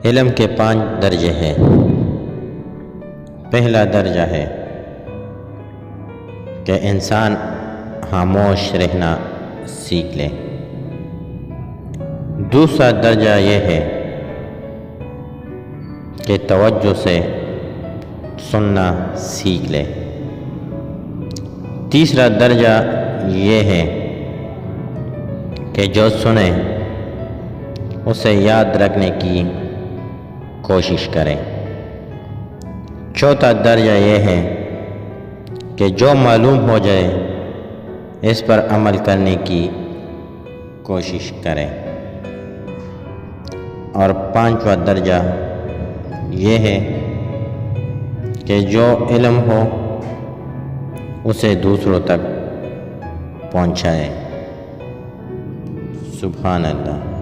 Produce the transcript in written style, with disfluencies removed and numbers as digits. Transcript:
علم کے 5 درجے ہیں۔ پہلا درجہ ہے کہ انسان خاموش رہنا سیکھ لے۔ دوسرا درجہ یہ ہے کہ توجہ سے سننا سیکھ لے۔ تیسرا درجہ یہ ہے کہ جو سنے اسے یاد رکھنے کی کوشش کرے۔ چوتھا درجہ یہ ہے کہ جو معلوم ہو جائے اس پر عمل کرنے کی کوشش کرے۔ اور 5واں درجہ یہ ہے کہ جو علم ہو اسے دوسروں تک پہنچائے۔ سبحان اللہ۔